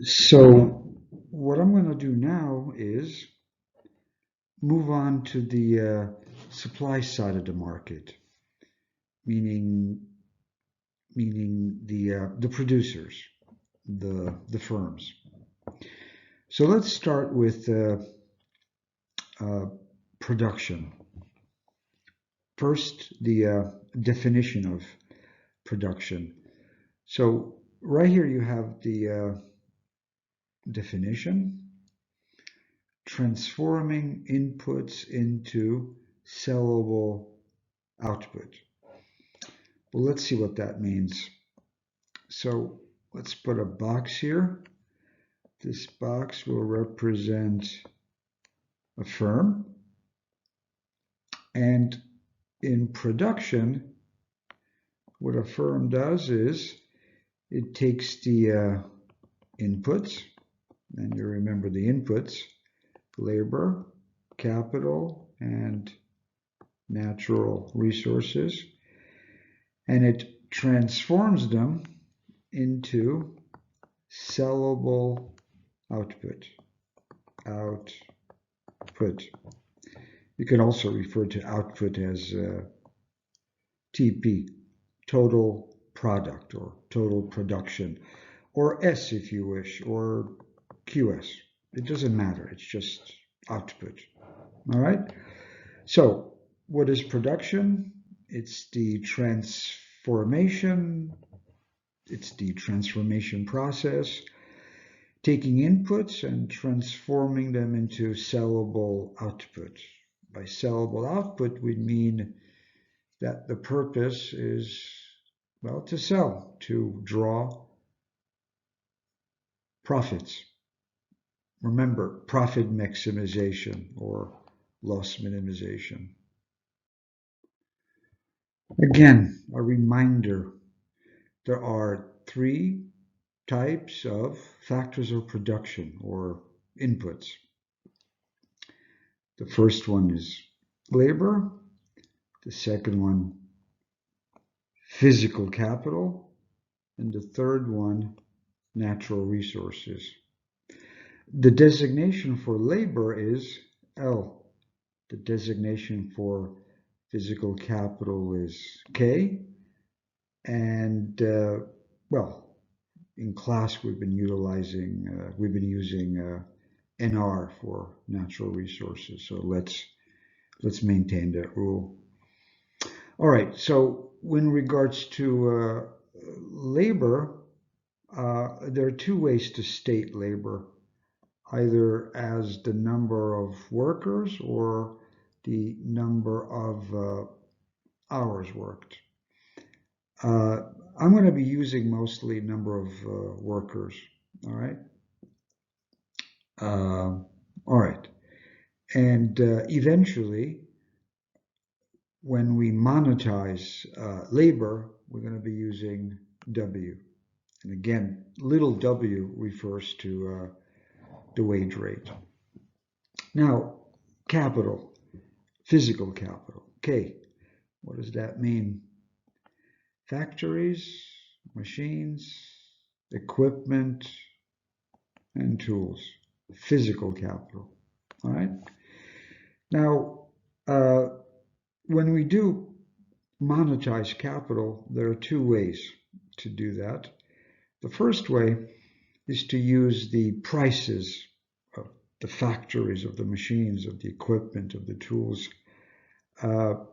So what I'm going to do now is move on to the supply side of the market, meaning the producers, the firms. So let's start with uh, production. First, the definition of production. So right here you have the definition: transforming inputs into sellable output. Well, let's see what that means. So let's put a box here. This box will represent a firm. And in production, what a firm does is it takes the inputs, and you remember the inputs: labor, capital, and natural resources, and it transforms them into sellable output. Output. You can also refer to output as TP, total product or total production, or S if you wish, or QS. It doesn't matter, it's just output. All right? So, what is production? It's the transformation, it's the transformation process, taking inputs and transforming them into sellable output. By sellable output, we mean that the purpose is, well, to sell, to draw profits. Remember, profit maximization or loss minimization. Again, a reminder, there are three types of factors of production or inputs. The first one is labor, the second one, physical capital, and the third one, natural resources. The designation for labor is L. The designation for physical capital is K. And, well, in class we've been using NR for natural resources. So let's maintain that rule. All right. So in regards to labor, there are two ways to state labor: either as the number of workers or the number of hours worked. Uh, I'm going to be using mostly number of workers. All right. All right. And eventually, when we monetize labor, we're going to be using W. And again, little w refers to the wage rate. Now, capital, physical capital. K, what does that mean? Factories, machines, equipment, and tools. Physical capital. All right. Now, when we do monetize capital, there are two ways to do that. The first way is to use the prices of the factories, of the machines, of the equipment, of the tools. The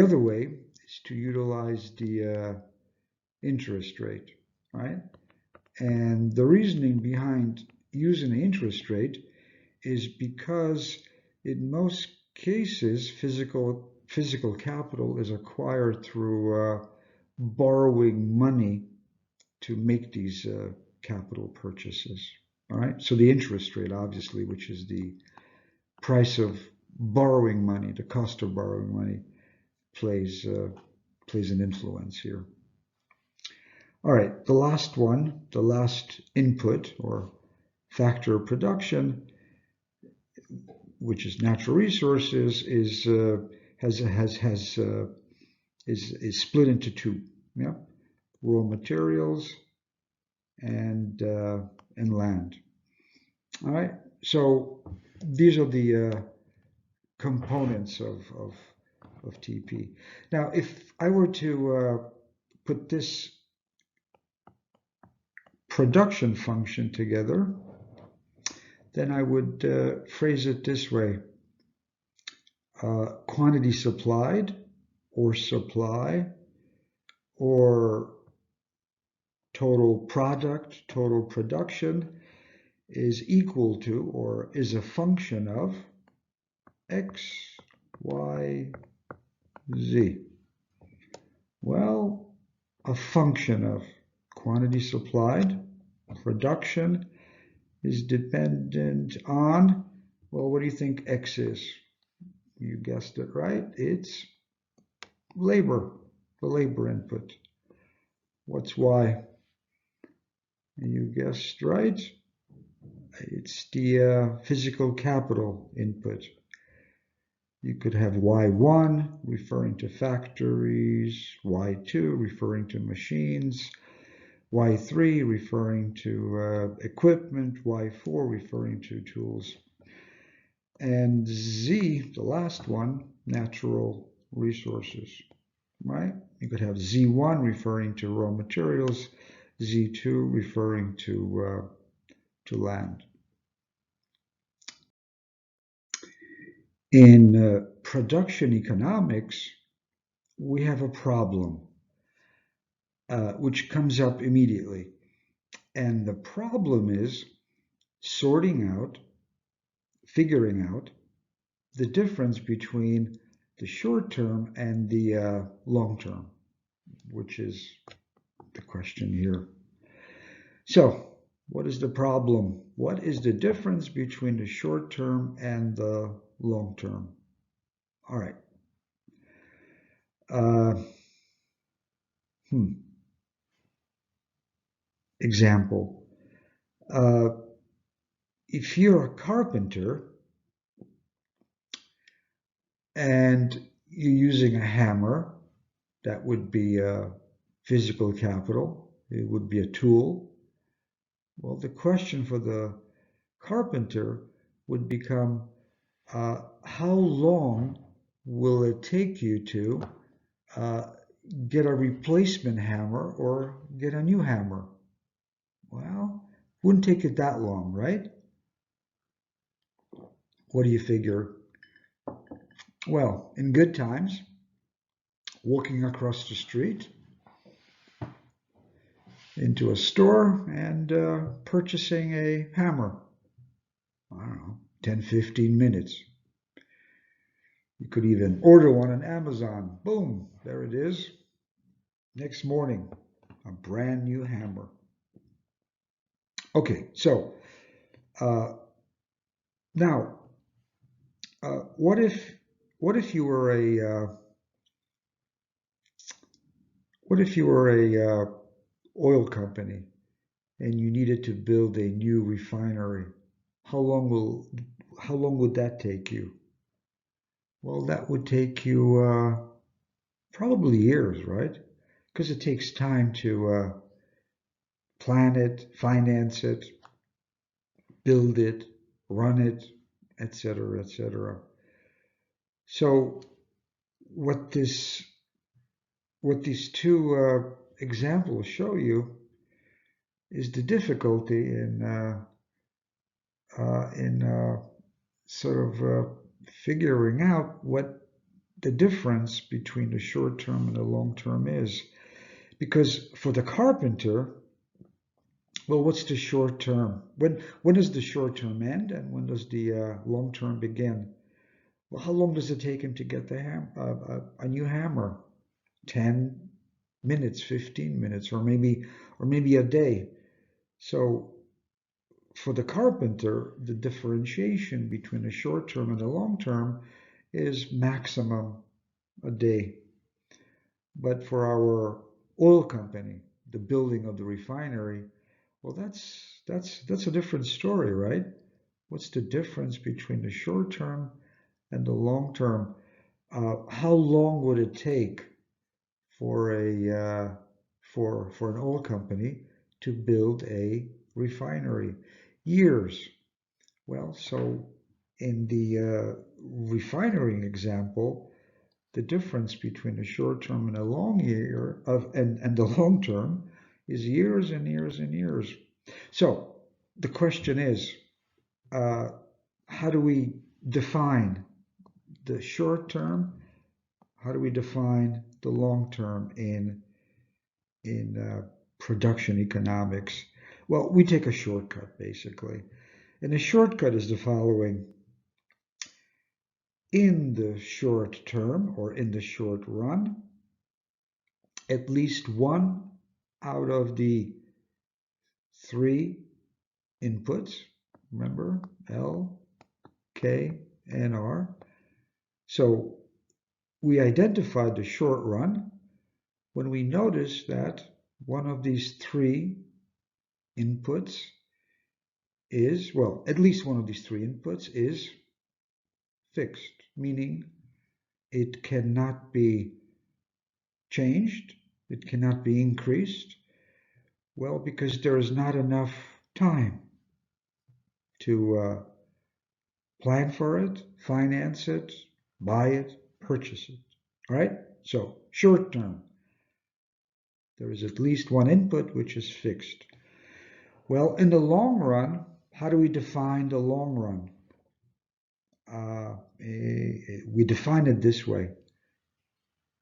other way is to utilize the interest rate, right? And the reasoning behind using the interest rate is because in most cases, physical capital is acquired through borrowing money to make these capital purchases. All right. So the interest rate, obviously, which is the price of borrowing money, the cost of borrowing money, plays an influence here. All right. The last one, the last input or factor of production, which is natural resources, is split into two. Yeah, raw materials and land. All right, so these are the components of TP. Now, if I were to put this production function together, then I would phrase it this way. Quantity supplied or supply or total product, total production is equal to or is a function of X, Y, Z. Well, a function of quantity supplied, production is dependent on, well, what do you think X is? You guessed it right. It's labor, the labor input. What's Y? You guessed right. It's the physical capital input. You could have Y1 referring to factories, Y2 referring to machines, Y3 referring to equipment, Y4 referring to tools. And Z, the last one, natural resources, right? You could have Z1 referring to raw materials, Z2 referring to land. In production economics, we have a problem which comes up immediately. And the problem is sorting out, figuring out the difference between the short term and the long term, which is the question here. So, what is the problem? What is the difference between the short term and the long term? All right. Example. If you're a carpenter and you're using a hammer, that would be a physical capital. It would be a tool. Well, the question for the carpenter would become, how long will it take you to get a replacement hammer or get a new hammer? Well, wouldn't take it that long, right? What do you figure? Well, in good times, walking across the street into a store and purchasing a hammer. I don't know, 10, 15 minutes. You could even order one on Amazon. Boom, there it is. Next morning, a brand new hammer. Okay, so now, what if you were a oil company and you needed to build a new refinery? How long would that take you? Well, that would take you probably years, right? Because it takes time to plan it, finance it, build it, run it, etc., etc. So what these two examples show you is the difficulty in sort of figuring out what the difference between the short term and the long term is. Because for the carpenter, well, what's the short term? When does the short term end and when does the long term begin? Well, how long does it take him to get a new hammer? 10 minutes, 15 minutes, or maybe a day. So for the carpenter, the differentiation between the short term and the long term is maximum a day. But for our oil company, the building of the refinery, well, that's a different story, right? What's the difference between the short term and the long term? How long would it take for an oil company to build a refinery? Years. Well, so in the refinery example, the difference between a short term and a long year and the long term is years and years and years. So the question is, how do we define the short term? How do we define the long term in production economics? Well, we take a shortcut basically, and the shortcut is the following: in the short term or in the short run, at least one out of the three inputs, remember, L, K, and R. So we identified the short run when we notice that one of these three inputs is, well, at least one of these three inputs is fixed, meaning it cannot be changed, it cannot be increased. Well, because there is not enough time to plan for it, finance it, buy it, purchase it. All right? So short term, there is at least one input which is fixed. Well, in the long run, how do we define the long run? We define it this way.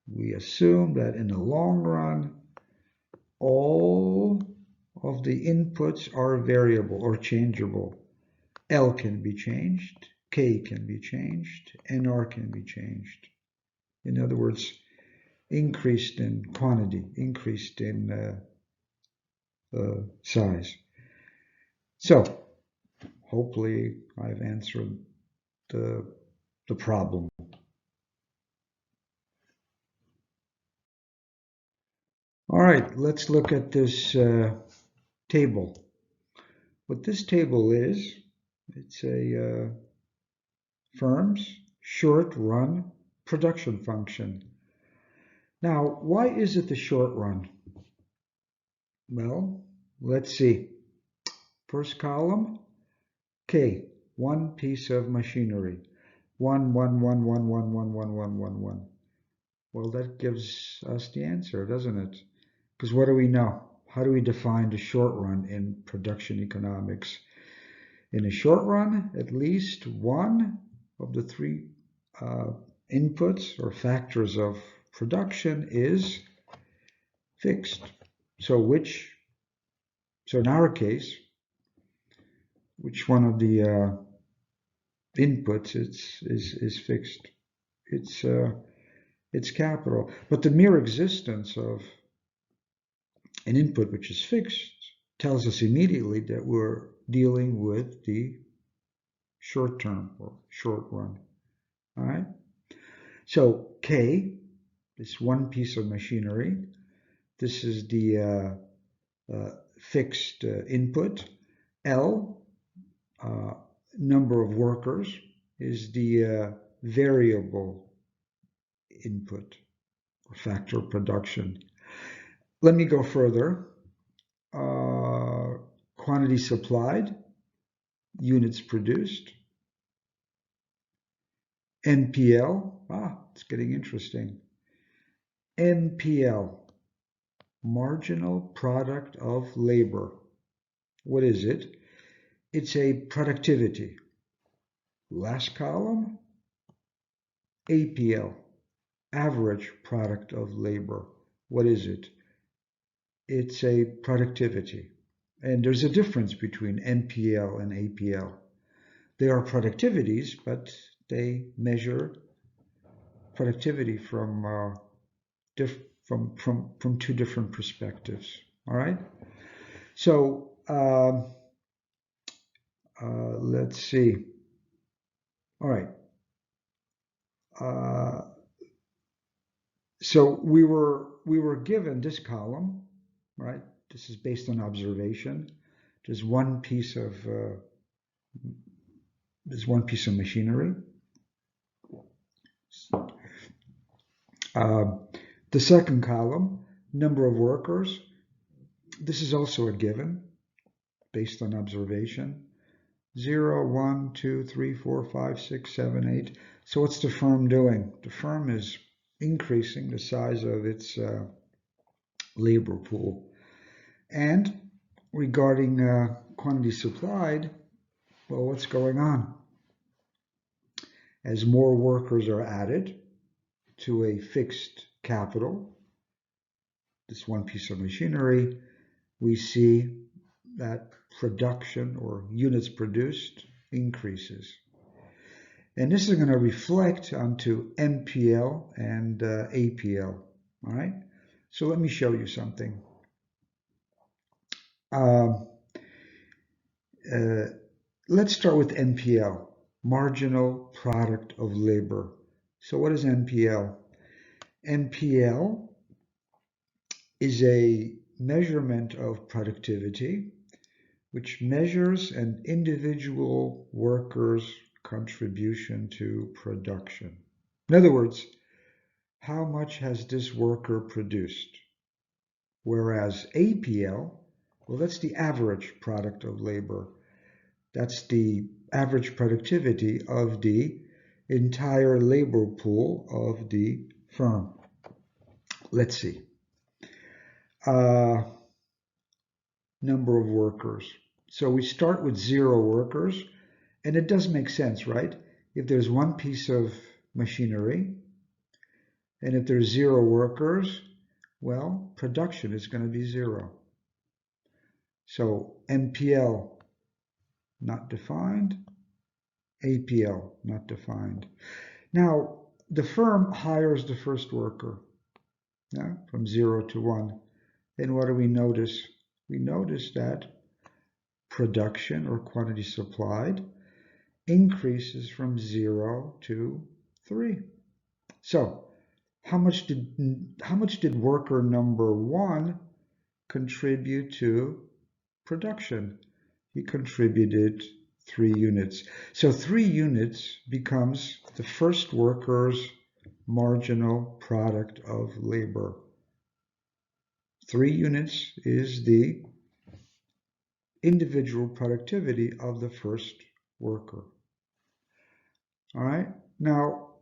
We assume that in the long run, all of the inputs are variable or changeable. L can be changed, K can be changed, and R can be changed. In other words, increased in quantity, increased in size. So, hopefully I've answered the problem. All right, let's look at this table. What this table is, it's a firm's short-run production function. Now, why is it the short run? Well, let's see. First column, K, one piece of machinery. 1, 1, 1, 1, 1, 1, 1, 1, 1, 1. Well, that gives us the answer, doesn't it? Because what do we know? How do we define the short run in production economics? In a short run, at least one of the three inputs or factors of production is fixed. So in our case, which one of the inputs is fixed? It's capital. But the mere existence of an input which is fixed tells us immediately that we're dealing with the short term or short run. All right. So K, this one piece of machinery. This is the fixed input. L, number of workers, is the variable input or factor of production. Let me go further. Quantity supplied, units produced. NPL, it's getting interesting. NPL, marginal product of labor. What is it? It's a productivity. Last column, APL, average product of labor. What is it? It's a productivity. And there's a difference between NPL and APL. They are productivities, but they measure productivity from two different perspectives. All right. So let's see. All right. So we were given this column, right? This is based on observation. There's one piece of machinery. The second column, number of workers. This is also a given based on observation. 0, 1, 2, 3, 4, 5, 6, 7, 8. So what's the firm doing? The firm is increasing the size of its labor pool. And regarding quantity supplied, well, what's going on? As more workers are added to a fixed capital, this one piece of machinery, we see that production or units produced increases. And this is going to reflect onto MPL and APL. All right. So let me show you something. Let's start with MPL, marginal product of labor. So what is MPL? MPL is a measurement of productivity, which measures an individual worker's contribution to production. In other words, how much has this worker produced? Whereas APL, well, that's the average product of labor. That's the average productivity of the entire labor pool of the firm. Let's see. Number of workers. So we start with 0 workers, and it does make sense, right? If there's one piece of machinery, and if there's 0 workers, well, production is going to be 0. So MPL, not defined. APL, not defined. Now, the firm hires the first worker, from 0 to 1. Then what do we notice? We notice that production or quantity supplied increases from 0 to 3. So how much did worker number 1 contribute to production? He contributed 3 units. So 3 units becomes the first worker's marginal product of labor. 3 units is the individual productivity of the first worker. All right. Now,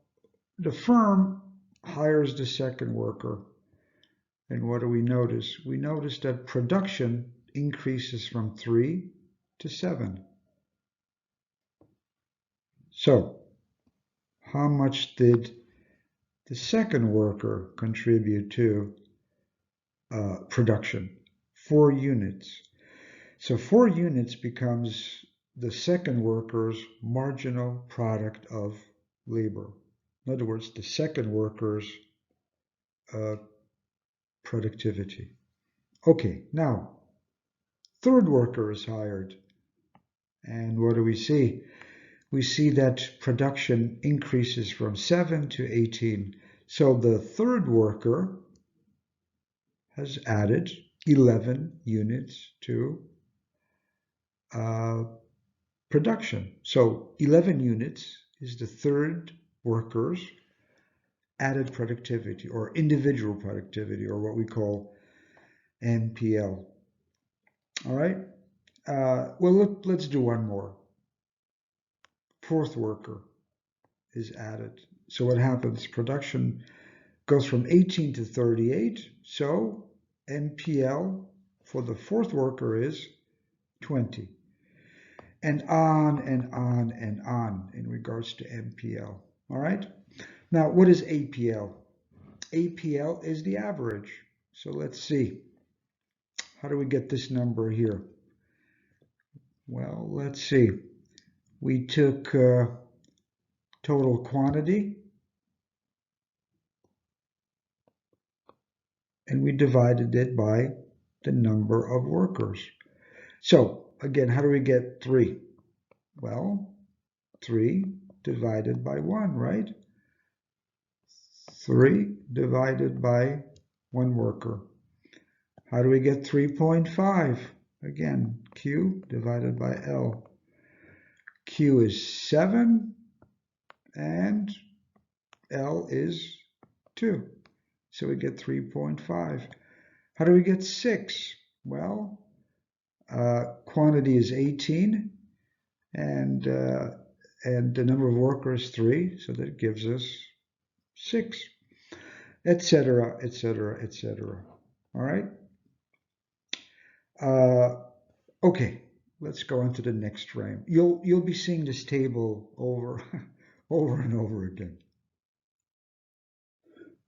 the firm hires the second worker. And what do we notice? We notice that production increases from 3 to 7. So, how much did the second worker contribute to production? 4 units. So 4 units becomes the second worker's marginal product of labor. In other words, the second worker's productivity. Okay, now, third worker is hired. And what do we see? We see that production increases from 7 to 18. So the third worker has added 11 units to production. So 11 units is the third worker's added productivity or individual productivity, or what we call MPL. All right. Well, let's do one more. Fourth worker is added. So what happens? Production goes from 18 to 38. So MPL for the fourth worker is 20. And on and on and on in regards to MPL. All right. Now, what is APL? APL is the average. So let's see. How do we get this number here? Well, let's see. We took total quantity and we divided it by the number of workers. So again, how do we get 3? Well, 3 divided by 1, right? 3 divided by 1 worker. How do we get 3.5? Again, Q divided by L. Q is 7 and L is 2. So we get 3.5. How do we get 6? Well, quantity is 18, and the number of workers 3, so that gives us 6, etc., etc., etc. All right. Okay, let's go on to the next frame. You'll be seeing this table over over and over again.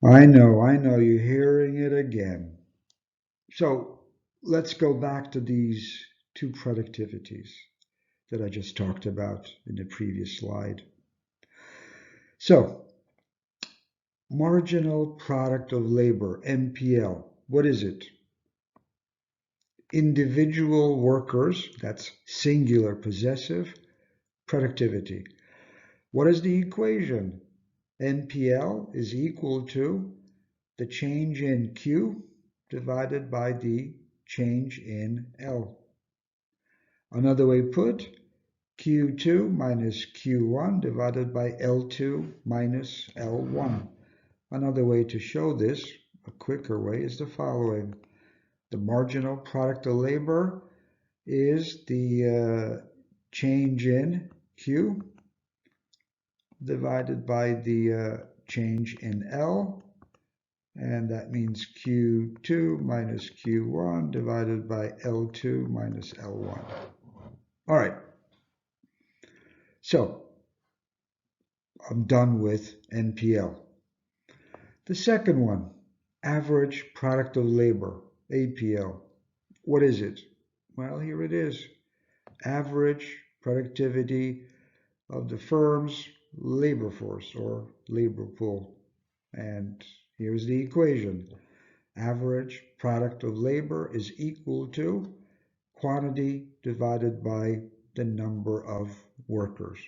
I know, you're hearing it again. So let's go back to these two productivities that I just talked about in the previous slide. So marginal product of labor, MPL, what is it? Individual workers, that's singular possessive, productivity. What is the equation? NPL is equal to the change in Q divided by the change in L. Another way put, Q2 minus Q1 divided by L2 minus L1. Another way to show this, a quicker way, is the following. The marginal product of labor is the change in Q divided by the change in L, and that means Q2 minus Q1 divided by L2 minus L1. All right, so I'm done with NPL. The second one, average product of labor, APL. What is it? Well, here it is. Average productivity of the firm's labor force or labor pool. And here's the equation. Average product of labor is equal to quantity divided by the number of workers.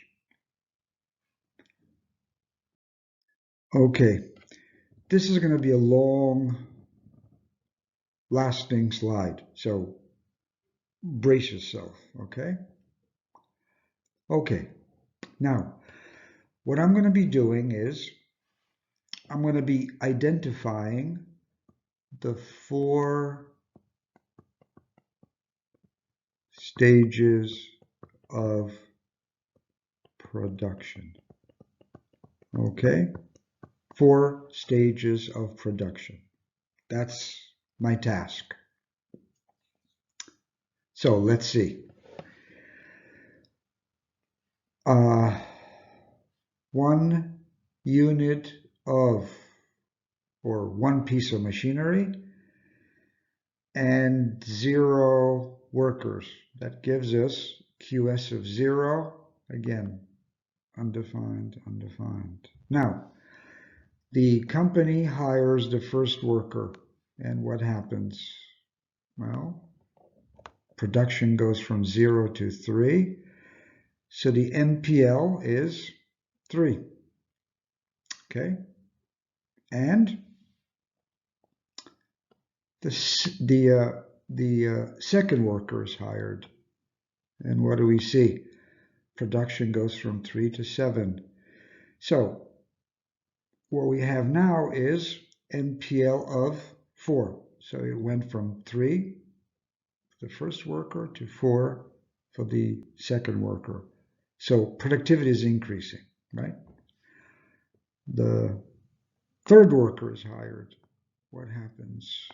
Okay, this is going to be a long lasting slide, so brace yourself, okay? Okay, now what I'm going to be doing is I'm going to be identifying the 4 stages of production. Okay, 4 stages of production. That's my task. So let's see. 1 unit of, or 1 piece of machinery, and 0 workers. That gives us QS of 0, again, undefined, undefined. Now, the company hires the first worker, and what happens? Well, production goes from 0 to 3, so the MPL is 3. Okay, and the second worker is hired, and what do we see? Production goes from 3 to 7. So what we have now is NPL of 4. So it went from 3 for the first worker to 4 for the second worker. So productivity is increasing, right? The third worker is hired. What happens?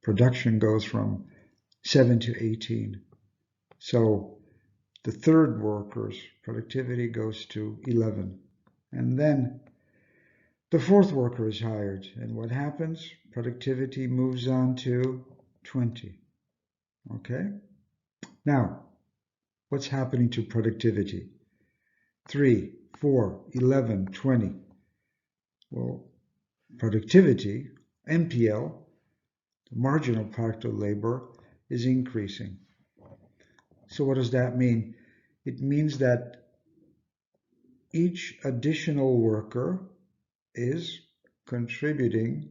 Production goes from 7 to 18. So the third worker's productivity goes to 11. And then the fourth worker is hired. And what happens? Productivity moves on to 20. Okay? Now, what's happening to productivity? 3, 4, 11, 20. Well, productivity, MPL, the marginal product of labor, is increasing. So what does that mean? It means that each additional worker is contributing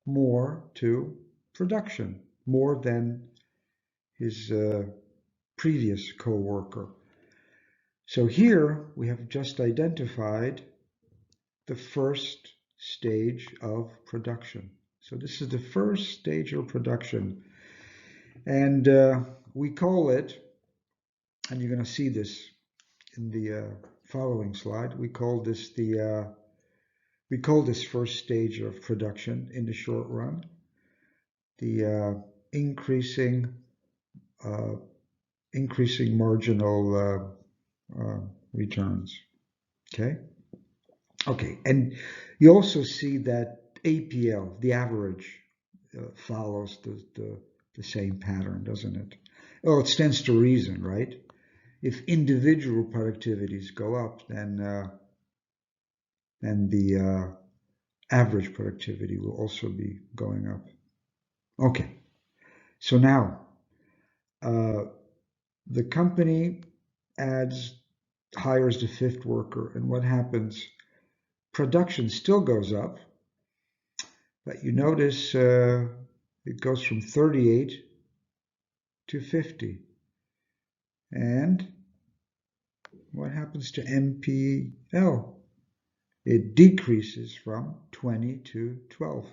more to production, more than his previous co-worker. So here we have just identified the first stage of production. So this is the first stage of production. And we call it, and you're going to see this in the following slide, we call this first stage of production in the short run, the increasing marginal returns. Okay, and you also see that APL, the average, follows the same pattern, doesn't it? Well, it stands to reason, right? If individual productivities go up, then the average productivity will also be going up. Okay, so now the company hires the fifth worker, and what happens? Production still goes up, but you notice it goes from 38 to 50. And what happens to MPL? It decreases from 20 to 12.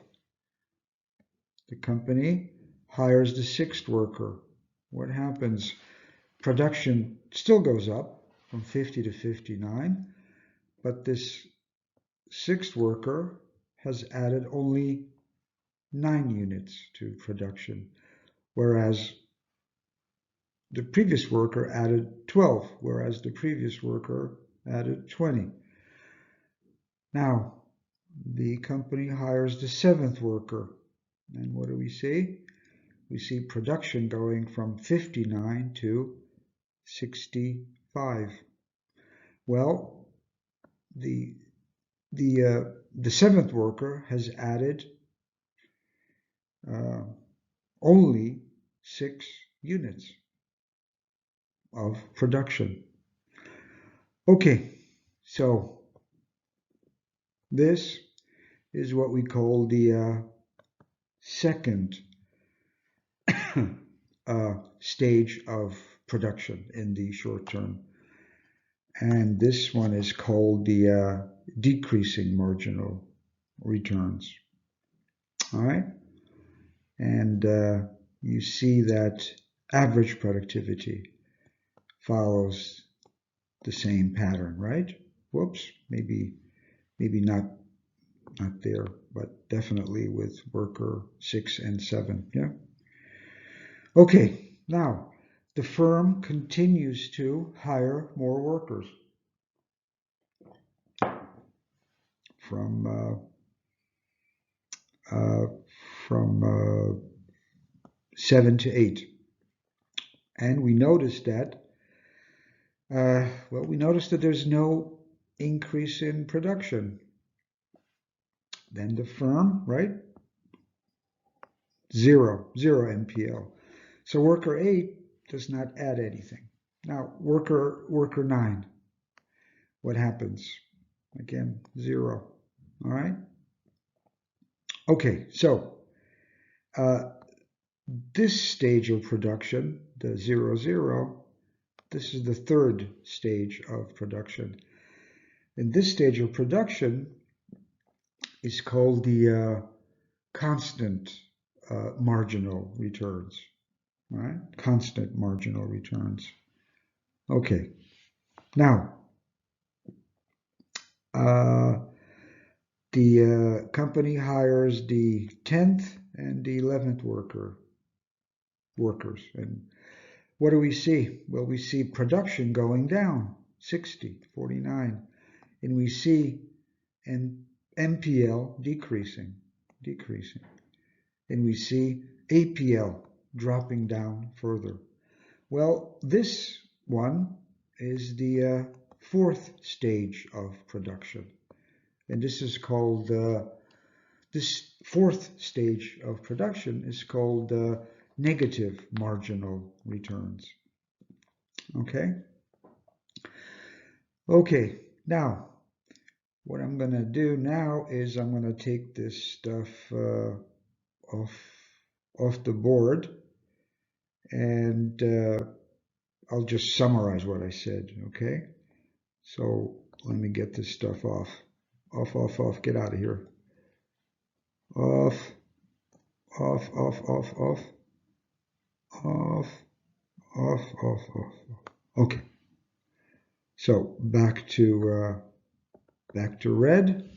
The company hires the sixth worker. What happens? Production still goes up from 50 to 59, but this sixth worker has added only 9 units to production, whereas the previous worker added 12, whereas the previous worker added 20. Now, the company hires the seventh worker, and what do we see? We see production going from 59 to 65. Well, the seventh worker has added only 6 units of production. Okay, so this is what we call the second stage of production in the short term. And this one is called the decreasing marginal returns. All right. And you see that average productivity follows the same pattern, right? Whoops, maybe not there, but definitely with worker 6 and 7. Yeah. Okay, now the firm continues to hire more workers from 7 to 8, and we noticed that there's no increase in production. Then the firm, right? Zero MPL. So worker 8 does not add anything. Now worker 9, what happens? Again, 0. All right. Okay, so this stage of production, the 0, 0, this is the third stage of production. And this stage of production is called the constant marginal returns. All right, constant marginal returns. Okay, now the company hires the 10th and the 11th workers. And what do we see? Well, we see production going down, 60, 49. And we see an MPL decreasing. And we see APL dropping down further. Well, this one is the fourth stage of production. And this is called, this fourth stage of production is called negative marginal returns. Okay? Okay, now, what I'm going to do now is I'm going to take this stuff off the board, and I'll just summarize what I said, okay? So let me get this stuff off. Off, get out of here. Off. off, off, off, off, off, off, off, off. Okay. So back to red.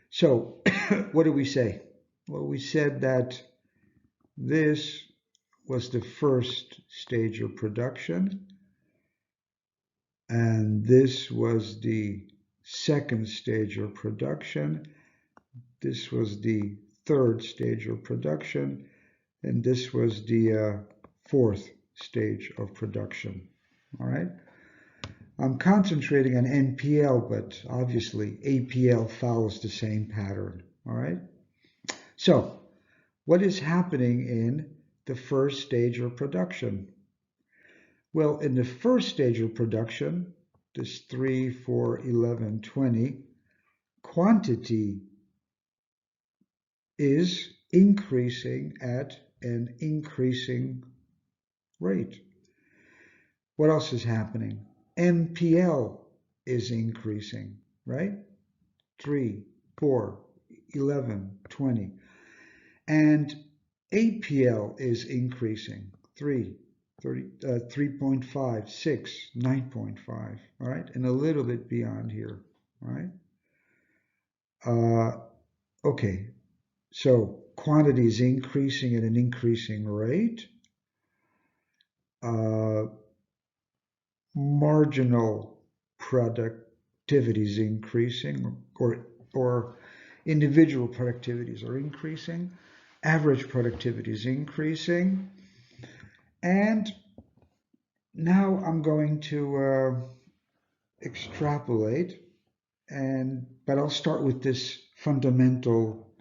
So what did we say? Well, we said that this was the first stage of production, and this was the second stage of production. This was the third stage of production, and this was the fourth stage of production. All right. I'm concentrating on NPL, but obviously APL follows the same pattern. All right. So what is happening in the first stage of production? Well, in the first stage of production, this 3, 4, 11, 20, quantity is increasing at an increasing rate. What else is happening? NPL is increasing, right? 3, 4, 11, 20. And APL is increasing, 3.5, 6, 9.5, all right? And a little bit beyond here, all right? Okay, so quantity is increasing at an increasing rate. Marginal productivity is increasing, or individual productivities are increasing. Average productivity is increasing. And now I'm going to extrapolate, but I'll start with this fundamental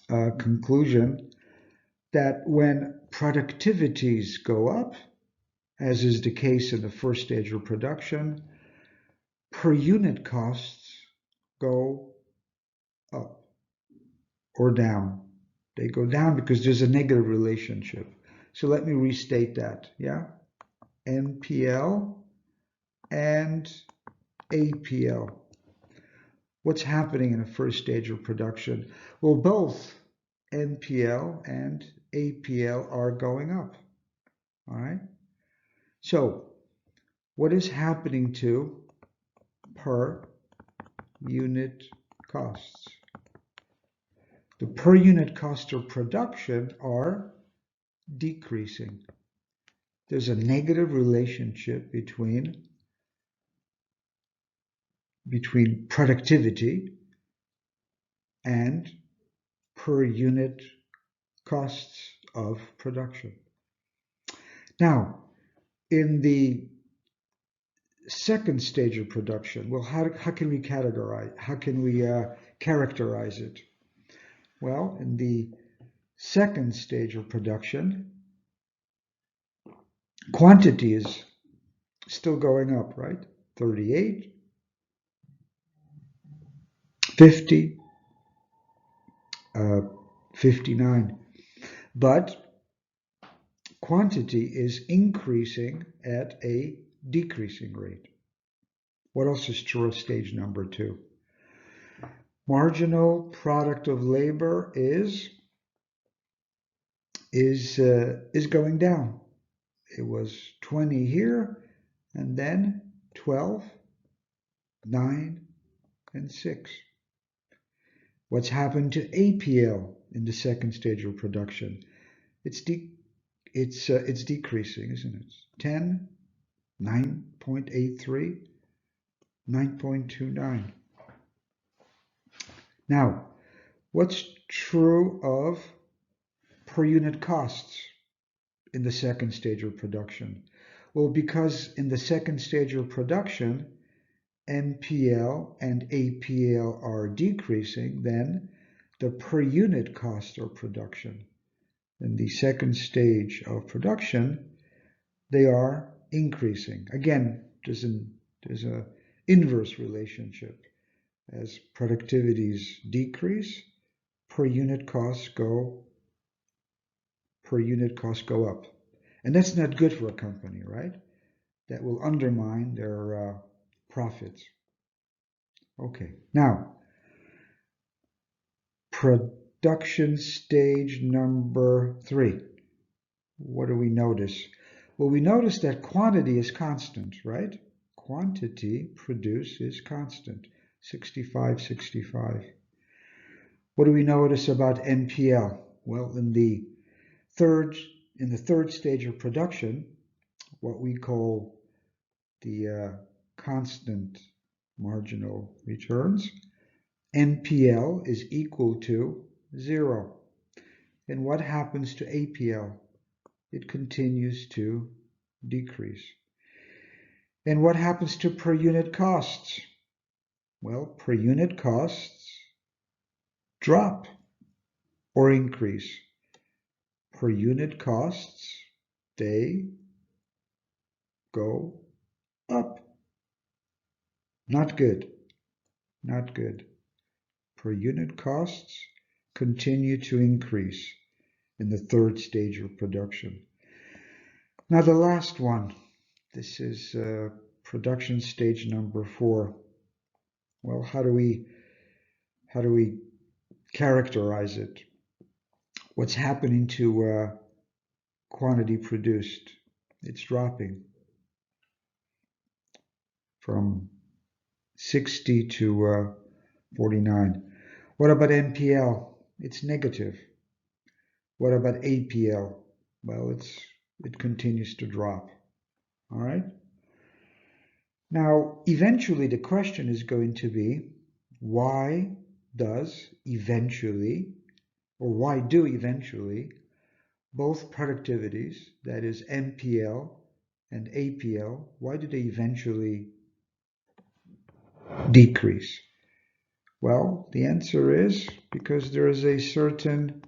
conclusion that when productivities go up, as is the case in the first stage of production, per unit costs go up or down. They go down because there's a negative relationship. So let me restate that, yeah? NPL and APL. What's happening in the first stage of production? Well, both NPL and APL are going up, all right? So what is happening to per unit costs? The per unit cost of production are decreasing. There's a negative relationship between productivity and per unit costs of production. Now, in the second stage of production, well, how can we characterize it? Well, in the second stage of production, quantity is still going up, right? 38, 50, 59. But quantity is increasing at a decreasing rate. What else is true of stage number 2? Marginal product of labor is going down. It was 20 here, and then 12, 9, and 6. What's happened to APL in the second stage of production? It's decreasing, isn't it? 10, 9.83, 9.29. Now, what's true of per unit costs in the second stage of production? Well, because in the second stage of production, NPL and APL are decreasing, then the per unit cost of production in the second stage of production, they are increasing. Again, there's an inverse relationship. As productivities decrease, per unit costs go up. And that's not good for a company, right? That will undermine their profits. Okay, now production stage number 3. What do we notice? Well, we notice that quantity is constant, right? Quantity produced is constant, 65, 65. What do we notice about NPL? Well, in the third stage of production, what we call the constant marginal returns, NPL is equal to 0. And what happens to APL? It continues to decrease. And what happens to per unit costs? Well, per unit costs drop or increase. Per unit costs, they go up. Not good. Not good. Per unit costs continue to increase in the third stage of production. Now the last one, this is production stage number 4. Well, how do we characterize it? What's happening to quantity produced? It's dropping from 60 to 49. What about NPL? It's negative. What about APL? Well, it continues to drop. All right. Now, eventually the question is going to be, why do eventually both productivities, that is NPL and APL, why do they eventually decrease? Well, the answer is because there is a certain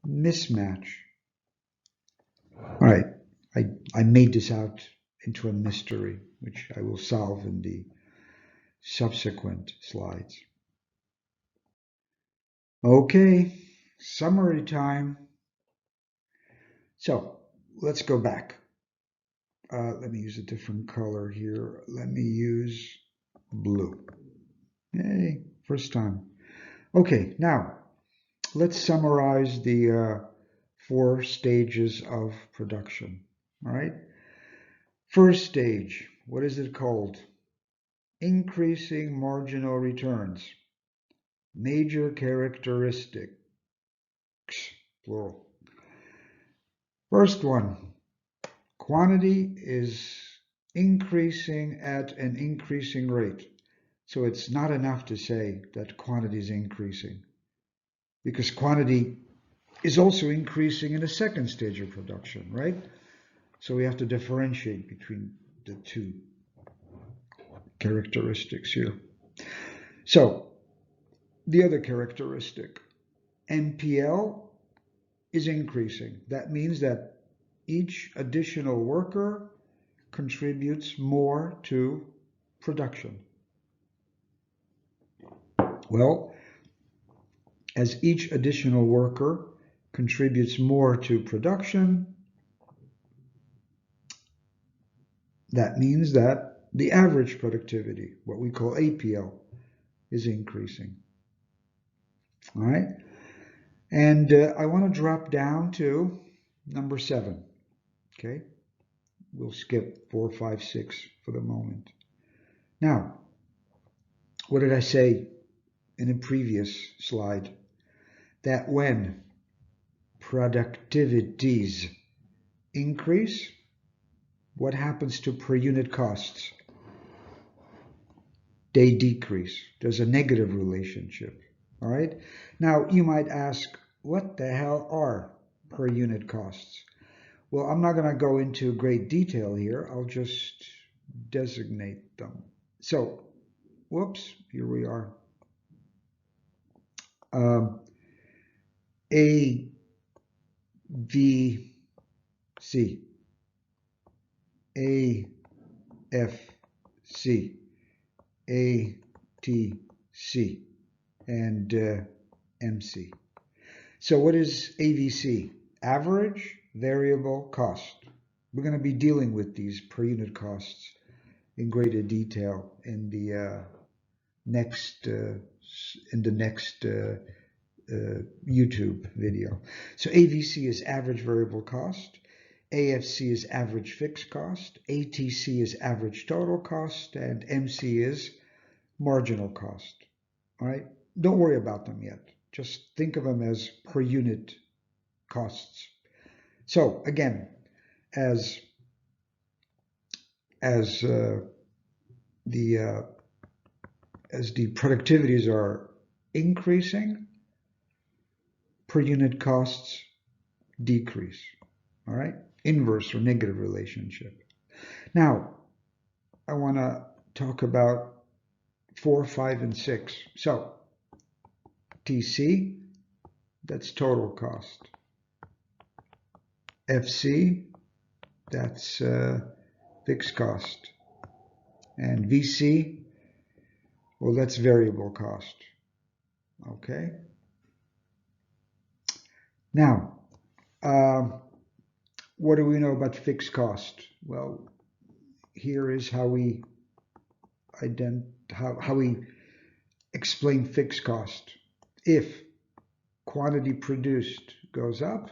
mismatch. All right, I made this out into a mystery, which I will solve in the subsequent slides. Okay, summary time. So let's go back. Let me use a different color here. Let me use blue. Yay, first time. Okay, now let's summarize the 4 stages of production. All right. First stage, what is it called? Increasing marginal returns. Major characteristics, plural. First one, quantity is increasing at an increasing rate. So it's not enough to say that quantity is increasing, because quantity is also increasing in the second stage of production, right? So we have to differentiate between the 2 characteristics here. So the other characteristic, NPL is increasing. That means that each additional worker contributes more to production. Well, as each additional worker contributes more to production, that means that the average productivity, what we call APL, is increasing. All right. And I want to drop down to number 7. Okay. We'll skip 4, 5, 6 for the moment. Now, what did I say in a previous slide? That when productivities increase, what happens to per unit costs? They decrease. There's a negative relationship. All right. Now, you might ask, what the hell are per unit costs? Well, I'm not going to go into great detail here. I'll just designate them. So, whoops, here we are. A, V, C, A, F, C, A, T, C, and MC. So what is AVC? Average variable cost. We're going to be dealing with these per unit costs in greater detail in the next YouTube video. So AVC is average variable cost, AFC is average fixed cost, ATC is average total cost, and MC is marginal cost. All right, don't worry about them yet. Just think of them as per unit costs. So again, as the productivities are increasing, per unit costs decrease. All right, inverse or negative relationship. Now, I want to talk about 4, 5, and 6. So, TC, that's total cost. FC, that's fixed cost. And VC, well, that's variable cost. Okay. Now, what do we know about fixed cost? Well, here is how we explain fixed cost. If quantity produced goes up,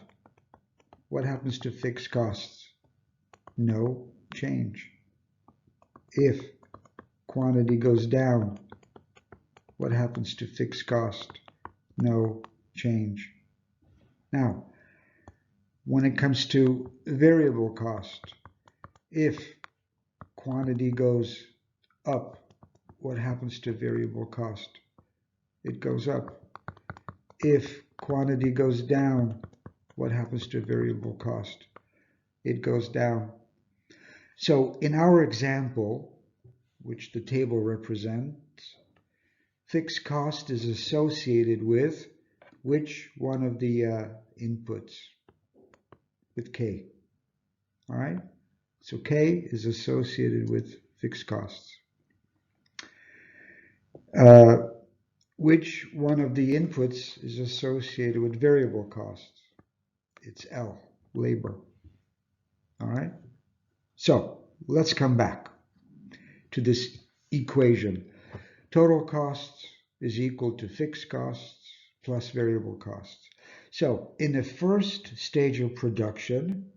what happens to fixed costs? No change. If quantity goes down, what happens to fixed cost? No change. Now, when it comes to variable cost, if quantity goes up, what happens to variable cost? It goes up. If quantity goes down, what happens to variable cost? It goes down. So in our example, which the table represents, fixed cost is associated with which one of the inputs? With K. All right? So K is associated with fixed costs. Which one of the inputs is associated with variable costs? It's L, labor. All right? So let's come back to this equation. Total costs is equal to fixed costs plus variable costs. So in the first stage of production,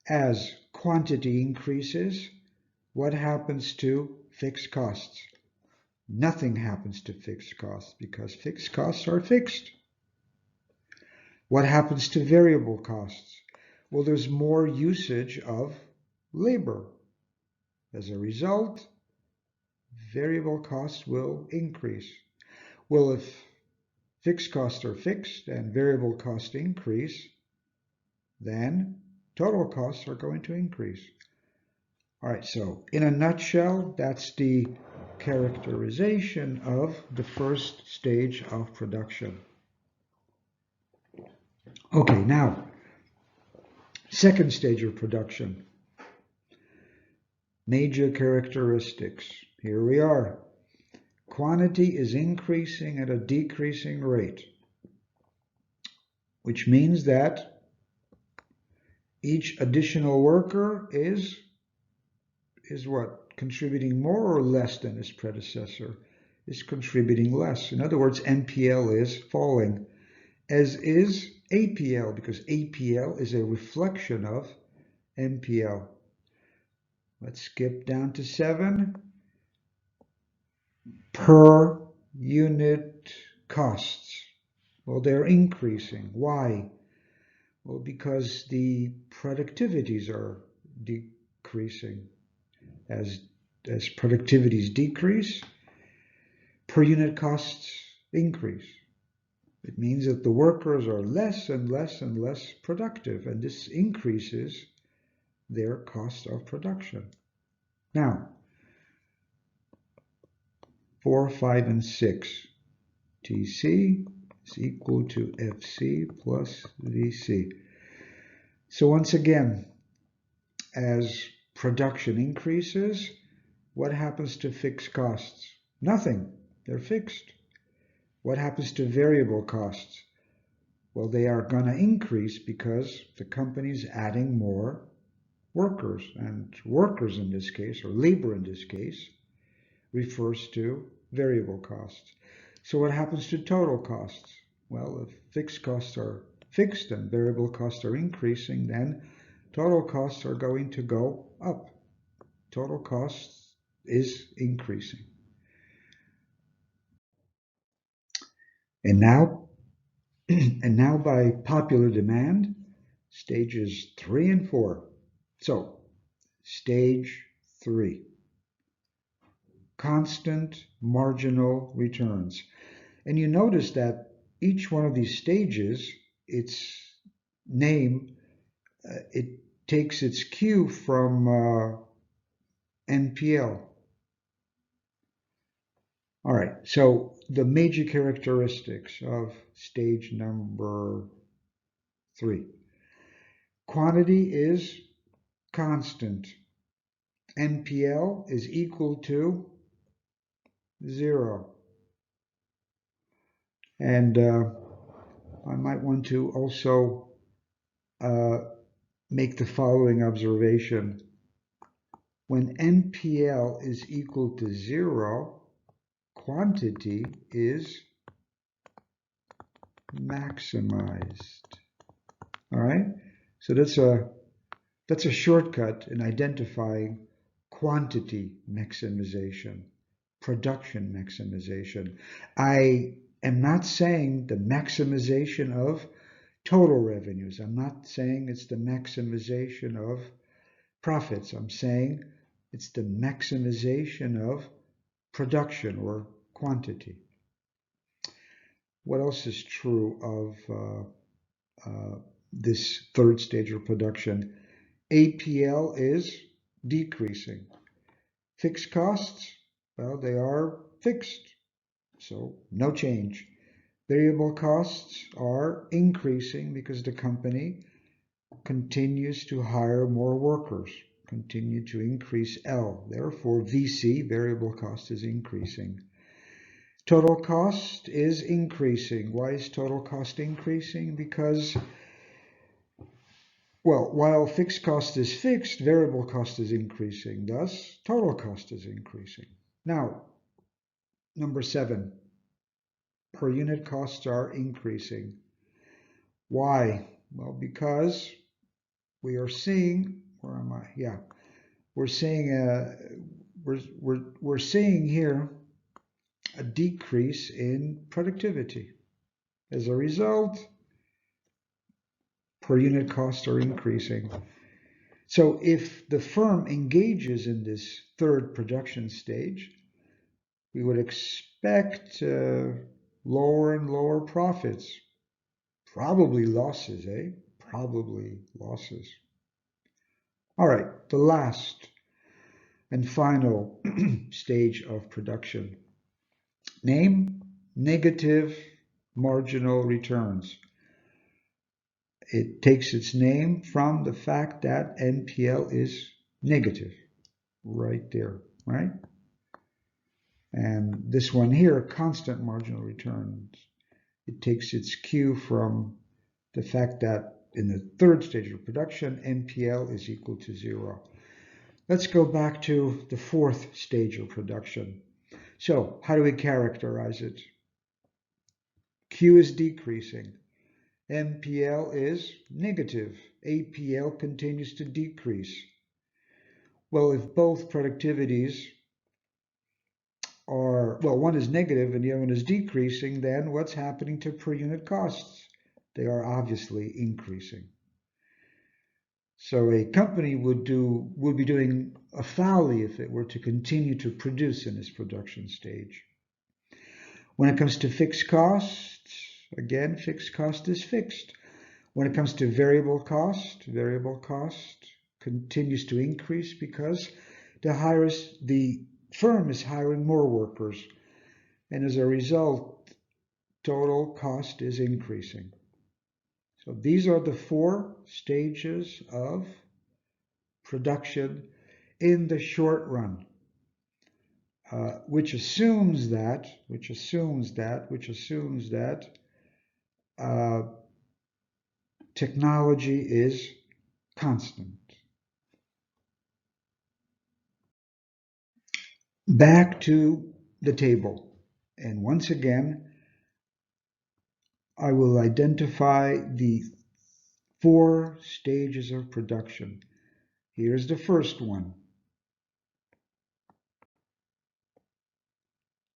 as quantity increases, what happens to fixed costs? Nothing happens to fixed costs because fixed costs are fixed. What happens to variable costs? Well, there's more usage of labor. As a result, variable costs will increase. Well, if fixed costs are fixed and variable costs increase, then total costs are going to increase. All right, so in a nutshell, that's the characterization of the first stage of production. Okay, now, second stage of production. Major characteristics. Here we are. Quantity is increasing at a decreasing rate, which means that each additional worker is what? Contributing more or less than his predecessor? Is contributing less. In other words, NPL is falling, as is APL, because APL is a reflection of NPL. Let's skip down to 7. Per unit costs. Well, they're increasing. Why? Well, because the productivities are decreasing. As productivities decrease, per unit costs increase. It means that the workers are less and less and less productive, and this increases their cost of production. Now, 4, 5, and 6. TC is equal to FC plus VC. So once again, as production increases, what happens to fixed costs? Nothing. They're fixed. What happens to variable costs? Well, they are going to increase because the company's adding more workers. And workers in this case, or labor in this case, refers to variable costs. So what happens to total costs? Well, if fixed costs are fixed and variable costs are increasing, then total costs are going to go up. Total costs is increasing. And now, by popular demand, stages 3 and 4. So, stage 3, constant marginal returns. And you notice that each one of these stages, its name, it takes its cue from NPL. All right, so the major characteristics of stage number 3. Quantity is constant. NPL is equal to 0. And I might want to also make the following observation. When NPL is equal to 0, quantity is maximized. All right, so that's a shortcut in identifying quantity maximization, production maximization. I am not saying the maximization of total revenues. I'm not saying it's the maximization of profits. I'm saying it's the maximization of production or quantity. What else is true of this third stage of production? APL is decreasing. Fixed costs, well, they are fixed, so no change. Variable costs are increasing because the company continues to hire more workers, continue to increase L. Therefore, VC, variable cost, is increasing. Total cost is increasing. Why is total cost increasing? Because, well, while fixed cost is fixed, variable cost is increasing. Thus, total cost is increasing. Now, number 7, per unit costs are increasing. Why? Well, because we are seeing, where am I? Yeah, we're seeing we're seeing here a decrease in productivity. As a result, per unit costs are increasing. So if the firm engages in this third production stage, we would expect lower and lower profits. Probably losses, eh? Probably losses. All right, the last and final stage of production. Name, negative marginal returns. It takes its name from the fact that NPL is negative, right there, right? And this one here, constant marginal returns, it takes its cue from the fact that in the third stage of production, NPL is equal to 0. Let's go back to the fourth stage of production. So how do we characterize it? Q is decreasing. NPL is negative. APL continues to decrease. Well, if both productivities are, well, one is negative and the other one is decreasing, then what's happening to per unit costs? They are obviously increasing. So a company would be doing a folly if it were to continue to produce in this production stage. When it comes to fixed costs, again, fixed cost is fixed. When it comes to variable cost continues to increase because the firm is hiring more workers, and as a result, total cost is increasing. So these are the 4 stages of production in the short run, which assumes that technology is constant. Back to the table, and once again, I will identify the 4 stages of production. Here's the first one.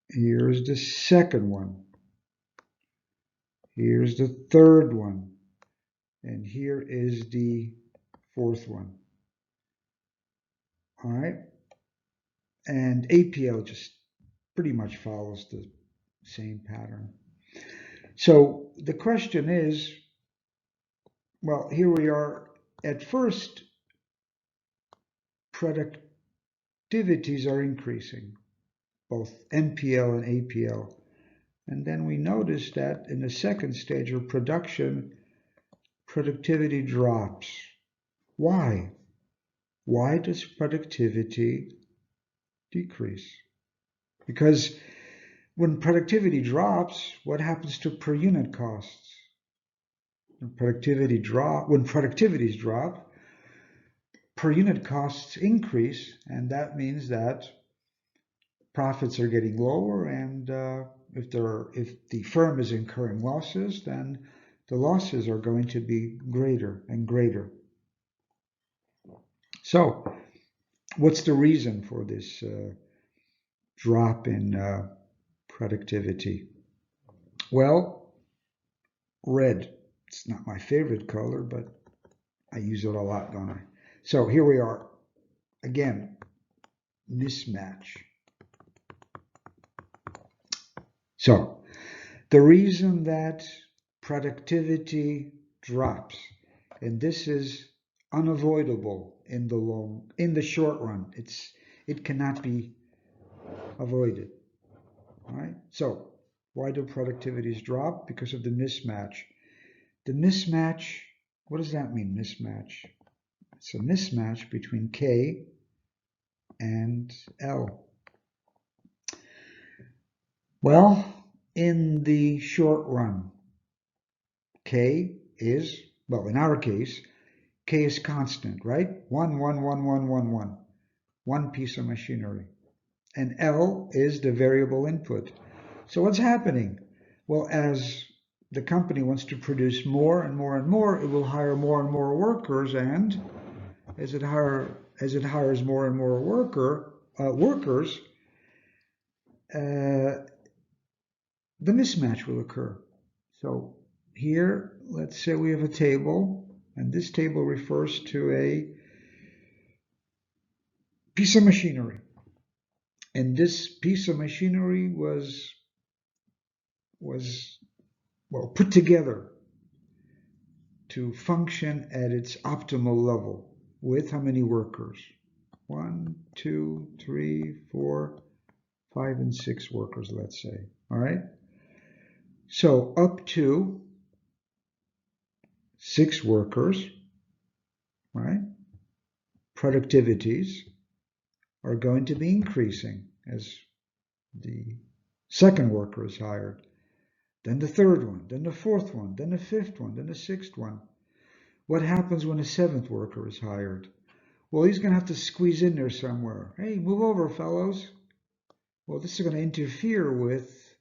Here's the second one. Here's the third one. And here is the fourth one. All right. And APL just pretty much follows the same pattern. So the question is, well, here we are. At first, productivities are increasing, both NPL and APL. And then we notice that in the second stage of production, productivity drops. Why? Why does productivity decrease? Because when productivity drops, what happens to per unit costs? When productivities drop, per unit costs increase, and that means that profits are getting lower, and if the firm is incurring losses, then the losses are going to be greater and greater. So, what's the reason for this drop in productivity? Well, red. It's not my favorite color, but I use it a lot, don't I? So here we are. Again, mismatch. So the reason that productivity drops, and this is unavoidable in the short run. It cannot be avoided. All right. So why do productivities drop? Because of the mismatch. The mismatch, what does that mean, mismatch? It's a mismatch between K and L. Well, in the short run, K is, well, in our case, K is constant, right? 1, 1, 1, 1, 1, 1. One piece of machinery. And L is the variable input. So what's happening? Well, as the company wants to produce more and more and more, it will hire more and more workers, and as it hires more and more workers, the mismatch will occur. So here, let's say we have a table, and this table refers to a piece of machinery. And this piece of machinery was well put together to function at its optimal level with how many workers? 1, 2, 3, 4, 5, and 6 workers, let's say. All right. So up to 6 workers, right? Productivities are going to be increasing as the second worker is hired. Then the third one, then the fourth one, then the fifth one, then the sixth one. What happens when a seventh worker is hired? Well, he's going to have to squeeze in there somewhere. Hey, move over, fellows. Well, this is going to interfere with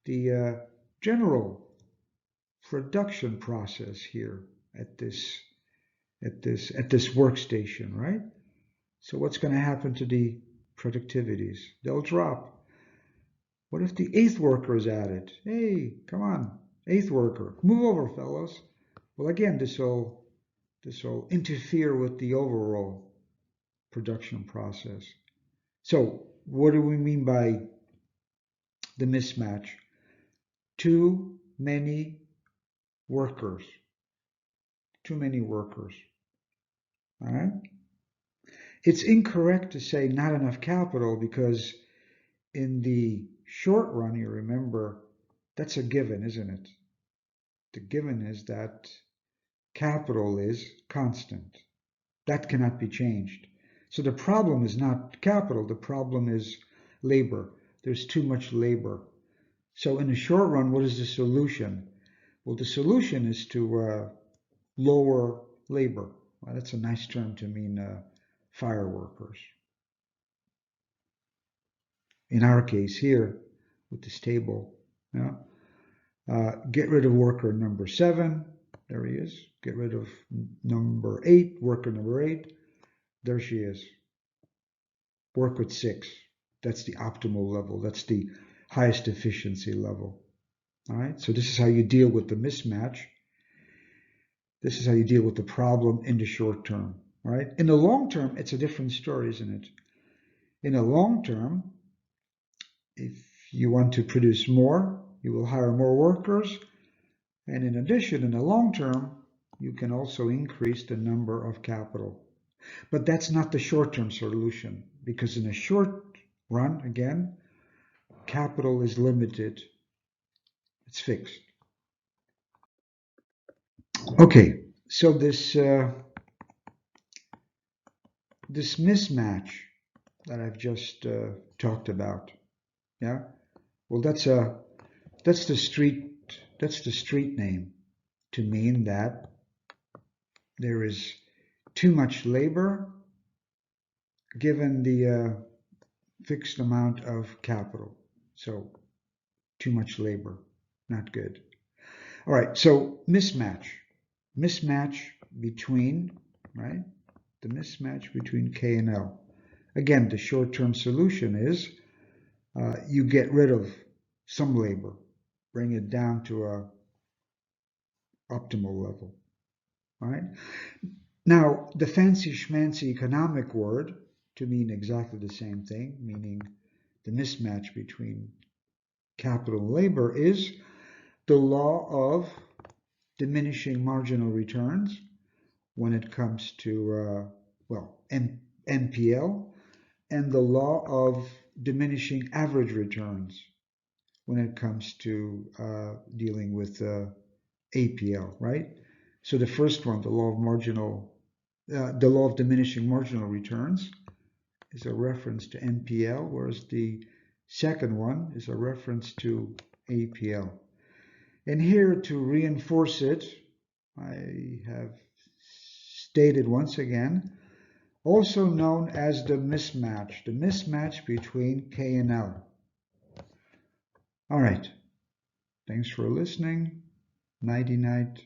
the general production process here at this workstation, right? So what's going to happen to the productivities? They'll drop. What if the 8th worker is added? Hey, come on, 8th worker, move over, fellows. Well, again, this will interfere with the overall production process. So what do we mean by the mismatch? Too many workers. Too many workers. All right? It's incorrect to say not enough capital, because in the short run, you remember, that's a given, isn't it? The given is that capital is constant. That cannot be changed. So the problem is not capital, the problem is labor. There's too much labor. So in the short run, what is the solution? Well, the solution is to lower labor. Well, that's a nice term to mean fire workers. In our case here, with this table, yeah, Get rid of worker number 7. There he is. Get rid of number 8, worker number 8. There she is. Work with 6. That's the optimal level. That's the highest efficiency level. All right. So this is how you deal with the mismatch. This is how you deal with the problem in the short term. All right. In the long term, it's a different story, isn't it? In the long term, if you want to produce more, you will hire more workers. And in addition, in the long term, you can also increase the number of capital. But that's not the short-term solution, because in the short run, again, capital is limited. It's fixed. Okay, so this mismatch that I've just talked about, yeah. Well, that's the street name to mean that there is too much labor given the fixed amount of capital. So too much labor, not good. All right, so mismatch between, right? The mismatch between K and L. Again, the short-term solution is you get rid of some labor, bring it down to a optimal level. All right. Now, the fancy schmancy economic word to mean exactly the same thing, meaning the mismatch between capital and labor, is the law of diminishing marginal returns when it comes to, NPL, and the law of diminishing average returns when it comes to dealing with APL, right? So the first one, the law of diminishing marginal returns, is a reference to NPL, whereas the second one is a reference to APL. And here to reinforce it, I have stated once again, also known as the mismatch between K and L. All right. Thanks for listening. Nighty night.